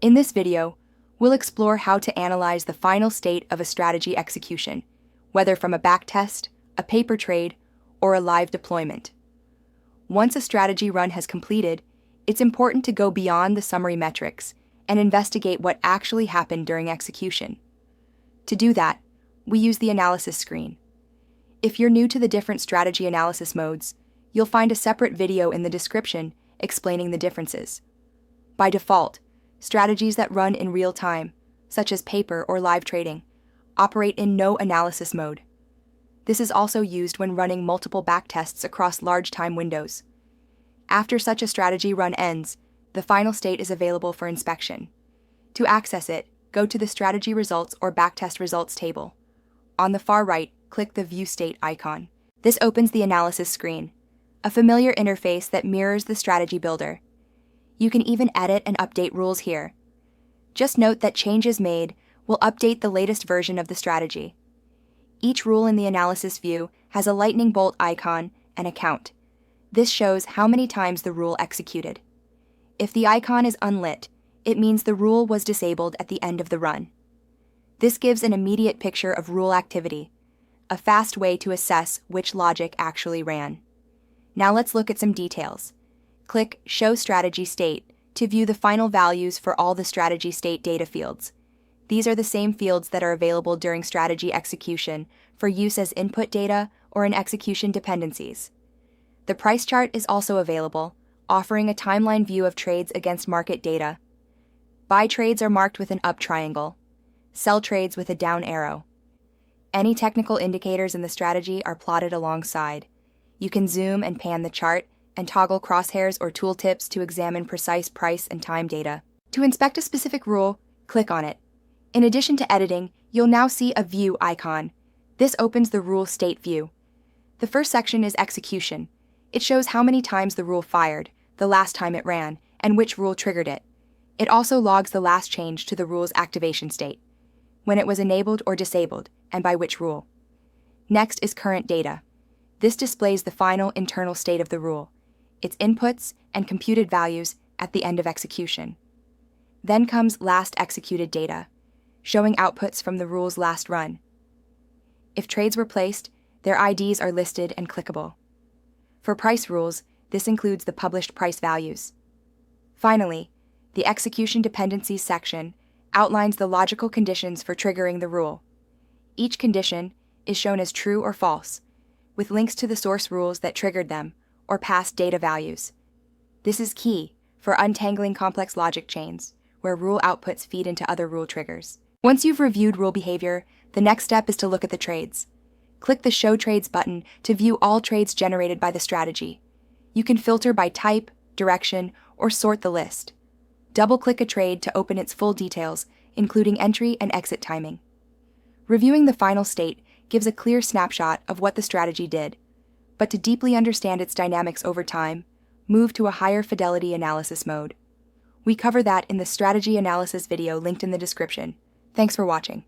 In this video, we'll explore how to analyze the final state of a strategy execution, whether from a backtest, a paper trade, or a live deployment. Once a strategy run has completed, it's important to go beyond the summary metrics and investigate what actually happened during execution. To do that, we use the analysis screen. If you're new to the different strategy analysis modes, you'll find a separate video in the description explaining the differences. By default, strategies that run in real time, such as paper or live trading, operate in no analysis mode. This is also used when running multiple backtests across large time windows. After such a strategy run ends, the final state is available for inspection. To access it, go to the Strategy Results or Backtest Results table. On the far right, click the View State icon. This opens the analysis screen, a familiar interface that mirrors the strategy builder. You can even edit and update rules here. Just note that changes made will update the latest version of the strategy. Each rule in the analysis view has a lightning bolt icon and a count. This shows how many times the rule executed. If the icon is unlit, it means the rule was disabled at the end of the run. This gives an immediate picture of rule activity, a fast way to assess which logic actually ran. Now let's look at some details. Click Show Strategy State to view the final values for all the strategy state data fields. These are the same fields that are available during strategy execution for use as input data or in execution dependencies. The price chart is also available, offering a timeline view of trades against market data. Buy trades are marked with an up triangle, sell trades with a down arrow. Any technical indicators in the strategy are plotted alongside. You can zoom and pan the chart and toggle crosshairs or tooltips to examine precise price and time data. To inspect a specific rule, click on it. In addition to editing, you'll now see a View icon. This opens the rule state view. The first section is execution. It shows how many times the rule fired, the last time it ran, and which rule triggered it. It also logs the last change to the rule's activation state, when it was enabled or disabled, and by which rule. Next is current data. This displays the final internal state of the rule, its inputs and computed values at the end of execution. Then comes last executed data, showing outputs from the rule's last run. If trades were placed, their IDs are listed and clickable. For price rules, this includes the published price values. Finally, the Execution Dependencies section outlines the logical conditions for triggering the rule. Each condition is shown as true or false, with links to the source rules that triggered them or past data values. This is key for untangling complex logic chains, where rule outputs feed into other rule triggers. Once you've reviewed rule behavior, the next step is to look at the trades. Click the Show Trades button to view all trades generated by the strategy. You can filter by type, direction, or sort the list. Double-click a trade to open its full details, including entry and exit timing. Reviewing the final state gives a clear snapshot of what the strategy did, but to deeply understand its dynamics over time, move to a higher fidelity analysis mode. We cover that in the strategy analysis video linked in the description. Thanks for watching.